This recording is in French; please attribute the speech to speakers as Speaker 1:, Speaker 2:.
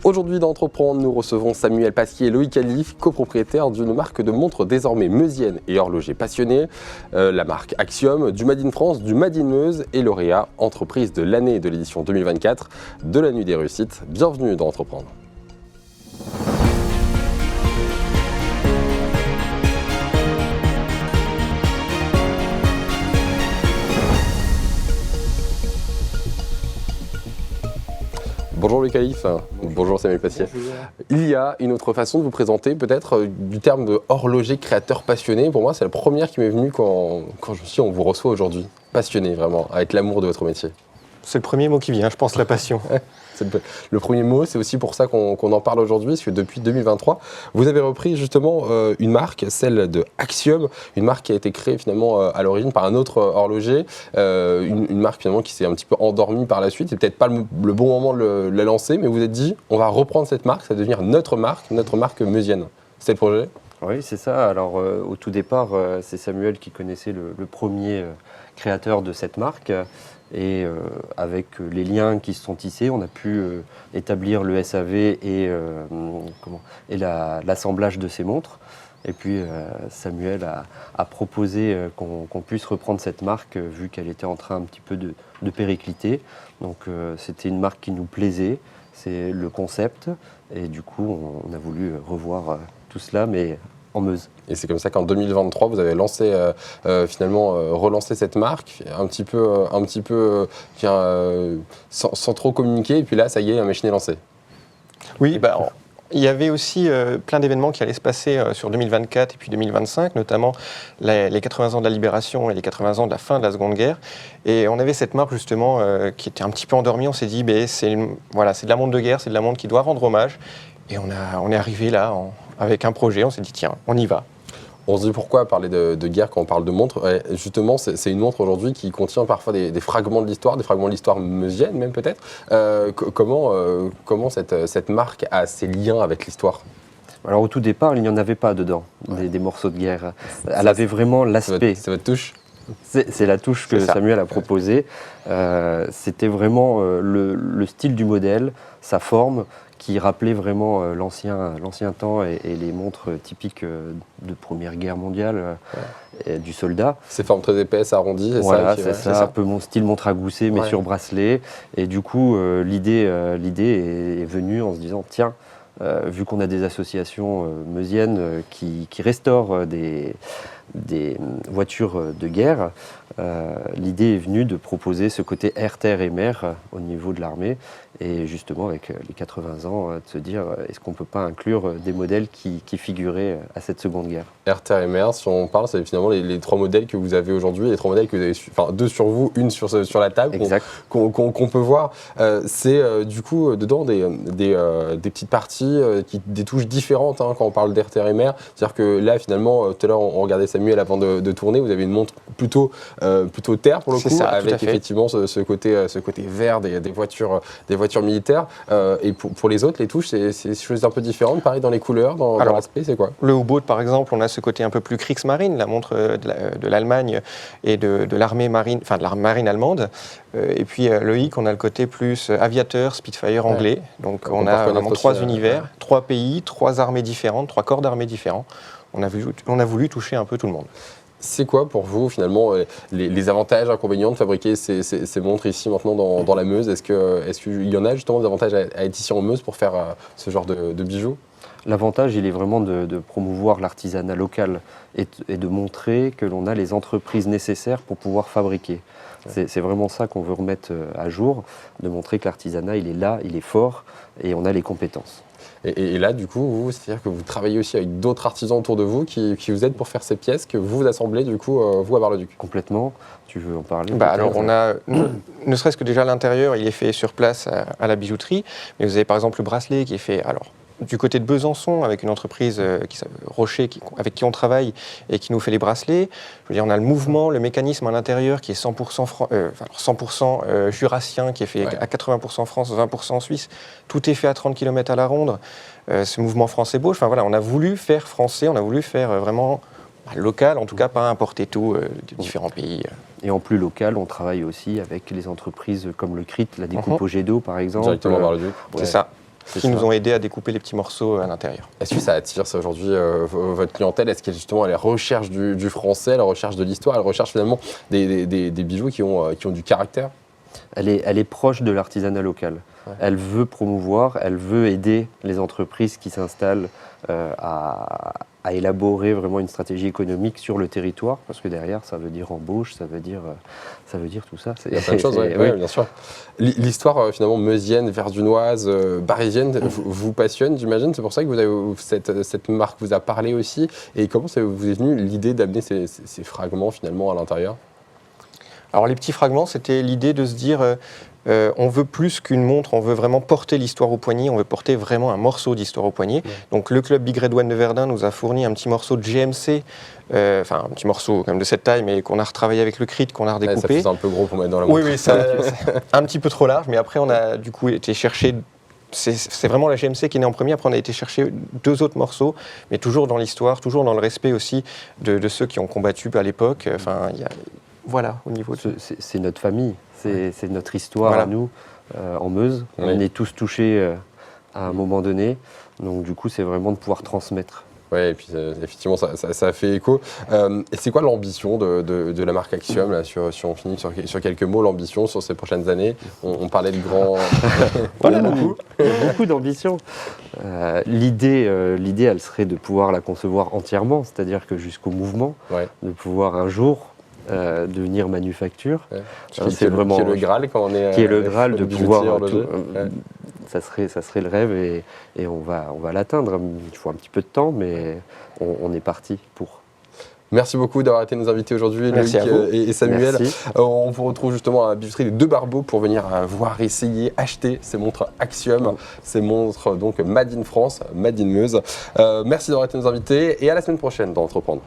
Speaker 1: Aujourd'hui dans Entreprendre, nous recevons Samuel Pasquier et Loïc Khalif, copropriétaires d'une marque de montres désormais meusienne et horloger passionné, la marque Axiom, du Made in France, du Made in Meuse et lauréat entreprise de l'année de l'édition 2024 de la Nuit des Réussites. Bienvenue dans Entreprendre. Bonjour Loïc Khalif, bonjour Samuel Pasquier.
Speaker 2: Bonjour.
Speaker 1: Il y a une autre façon de vous présenter, peut-être du terme de horloger créateur passionné. Pour moi, c'est la première qui m'est venue quand je me suis dit on vous reçoit aujourd'hui. Passionné vraiment, avec l'amour de votre métier.
Speaker 2: C'est le premier mot qui vient, je pense, la passion.
Speaker 1: Le premier mot, c'est aussi pour ça qu'on en parle aujourd'hui, parce que depuis 2023, vous avez repris justement une marque, celle de Axiom, une marque qui a été créée finalement à l'origine par un autre horloger, une marque finalement qui s'est un petit peu endormie par la suite. C'est peut-être pas le bon moment de la lancer, mais vous vous êtes dit, on va reprendre cette marque, ça va devenir notre marque meusienne. C'était le projet ?
Speaker 3: Oui, c'est ça. Alors, au tout départ, c'est Samuel qui connaissait le premier créateur de cette marque. Et avec les liens qui se sont tissés, on a pu établir le SAV et l'assemblage de ces montres. Et puis Samuel a proposé qu'on puisse reprendre cette marque vu qu'elle était en train un petit peu de péricliter. Donc c'était une marque qui nous plaisait, c'est le concept. Et du coup, on a voulu revoir tout cela, mais en Meuse.
Speaker 1: Et c'est comme ça qu'en 2023, vous avez lancé, relancé cette marque, un petit peu sans trop communiquer. Et puis là, ça y est, la machine est lancée.
Speaker 2: Oui, il y avait aussi plein d'événements qui allaient se passer sur 2024 et puis 2025, notamment les 80 ans de la Libération et les 80 ans de la fin de la Seconde Guerre. Et on avait cette marque justement qui était un petit peu endormie. On s'est dit, c'est de la montre de guerre, c'est de la montre qui doit rendre hommage. Et on est arrivé là avec un projet, on s'est dit, tiens, on y va.
Speaker 1: On se dit pourquoi parler de guerre quand on parle de montre. Justement, c'est une montre aujourd'hui qui contient parfois des fragments de l'histoire meusienne même peut-être. Comment cette marque a ses liens avec l'histoire ?
Speaker 3: Alors au tout départ, il n'y en avait pas dedans, des morceaux de guerre. Elle avait vraiment l'aspect.
Speaker 1: C'est votre touche ?
Speaker 3: C'est la touche que Samuel a proposée. C'était vraiment le style du modèle, sa forme, qui rappelait vraiment l'ancien temps et les montres typiques de Première Guerre mondiale, du soldat.
Speaker 1: Ces formes très épaisses, arrondies,
Speaker 3: c'est ça, un peu mon style montre à gousset, mais sur bracelet. Et du coup, l'idée est venue en se disant, tiens, vu qu'on a des associations meusiennes qui restaurent des voitures de guerre, l'idée est venue de proposer ce côté air, terre et mer au niveau de l'armée. Et justement, avec les 80 ans, de se dire, est-ce qu'on ne peut pas inclure des modèles qui figuraient à cette Seconde Guerre ?
Speaker 1: Air, terre et mer, si on parle, c'est finalement les trois modèles que vous avez aujourd'hui, les trois modèles que vous avez, enfin deux sur vous, une sur la table, qu'on peut voir. C'est du coup dedans des petites parties, des touches différentes quand on parle d'air, terre et mer. C'est-à-dire que là, finalement, tout à l'heure, on regardait Samuel avant de tourner, vous avez une montre plutôt terre pour le coup, avec effectivement ce côté vert des voitures militaires. Et pour les autres, les touches, c'est des choses un peu différentes, pareil dans les couleurs, dans l'aspect, c'est quoi ?
Speaker 2: Le U-Boat, par exemple, on a ce côté un peu plus Kriegsmarine, la montre de l'Allemagne et de l'armée marine, enfin de la marine allemande. Et puis Loïc, on a le côté plus aviateur, Spitfire anglais. Donc on a vraiment trois univers, trois pays, trois armées différentes, trois corps d'armée différents. On a voulu toucher un peu tout le monde.
Speaker 1: C'est quoi pour vous finalement les avantages, inconvénients de fabriquer ces montres ici maintenant dans la Meuse ? Est-ce qu'il y en a justement des avantages à être ici en Meuse pour faire ce genre de bijoux ?
Speaker 3: L'avantage, il est vraiment de promouvoir l'artisanat local et de montrer que l'on a les entreprises nécessaires pour pouvoir fabriquer. C'est vraiment ça qu'on veut remettre à jour, de montrer que l'artisanat, il est là, il est fort et on a les compétences.
Speaker 1: Et là, du coup, c'est-à-dire que vous travaillez aussi avec d'autres artisans autour de vous qui vous aident pour faire ces pièces que vous assemblez, du coup, vous à Bar-le-Duc.
Speaker 3: Complètement. Tu veux en parler ?
Speaker 2: Alors, on a, ne serait-ce que déjà l'intérieur, il est fait sur place à la bijouterie. Mais vous avez par exemple le bracelet qui est fait du côté de Besançon, avec une entreprise Rocher, avec qui on travaille et qui nous fait les bracelets. Je veux dire, on a le mouvement, le mécanisme à l'intérieur qui est 100% jurassien, qui est fait à 80% France, 20% Suisse. Tout est fait à 30 km à la ronde. Ce mouvement France-ébauche, on a voulu faire français, on a voulu faire vraiment local, en tout cas pas importer tout de différents pays.
Speaker 3: Et en plus local, on travaille aussi avec les entreprises comme le CRIT, la découpe au jet d'eau par exemple.
Speaker 1: Directement Bar-le-Duc.
Speaker 2: C'est ça. qui nous ont aidés à découper les petits morceaux à l'intérieur.
Speaker 1: Est-ce que ça attire aujourd'hui votre clientèle? Est-ce qu'elle justement elle recherche du français, elle recherche de l'histoire, elle recherche finalement des bijoux qui ont du caractère?
Speaker 3: Elle est proche de l'artisanat local. Ouais. Elle veut promouvoir, elle veut aider les entreprises qui s'installent à élaborer vraiment une stratégie économique sur le territoire, parce que derrière, ça veut dire embauche, ça veut dire tout ça.
Speaker 1: Il y a plein de choses, oui, bien sûr. L'histoire finalement meusienne, verdunoise, barésienne vous passionne, j'imagine. C'est pour ça que vous avez, cette marque vous a parlé aussi. Et comment vous est venue l'idée d'amener ces fragments finalement à l'intérieur?
Speaker 2: Alors les petits fragments, c'était l'idée de se dire on veut plus qu'une montre, on veut vraiment porter l'histoire au poignet, on veut porter vraiment un morceau d'histoire au poignet. Ouais. Donc le club Big Red One de Verdun nous a fourni un petit morceau de GMC, enfin un petit morceau quand même de cette taille, mais qu'on a retravaillé avec le crit, qu'on a redécoupé.
Speaker 1: Ouais, ça faisait un peu gros pour mettre dans la montre.
Speaker 2: Oui, un petit peu trop large, mais après on a du coup été chercher. C'est vraiment la GMC qui est née en premier. Après, on a été chercher 2 autres morceaux, mais toujours dans l'histoire, toujours dans le respect aussi de ceux qui ont combattu à l'époque. Enfin, voilà, au niveau de...
Speaker 3: C'est notre famille, c'est notre histoire à nous, en Meuse. Oui. On est tous touchés à un moment donné. Donc du coup, c'est vraiment de pouvoir transmettre.
Speaker 1: Oui, et puis effectivement, ça a fait écho. Et c'est quoi l'ambition de la marque Axiom là, si on finit sur quelques mots, l'ambition sur ces prochaines années? On parlait de grands...
Speaker 3: Voilà, beaucoup d'ambition. L'idée, elle serait de pouvoir la concevoir entièrement, c'est-à-dire que jusqu'au mouvement, de pouvoir un jour devenir manufacture.
Speaker 1: Ouais. C'est vraiment qui est le Graal quand on est...
Speaker 3: Qui est le Graal de pouvoir... Ça serait le rêve et on va l'atteindre. Il faut un petit peu de temps, mais on est parti pour.
Speaker 1: Merci beaucoup d'avoir été nos invités aujourd'hui, Loïc et Samuel. On vous retrouve justement à la bijouterie des Deux Barbeaux pour venir voir, essayer, acheter ces montres Axiom, ces montres donc Made in France, Made in Meuse. Merci d'avoir été nos invités et à la semaine prochaine dans Entreprendre.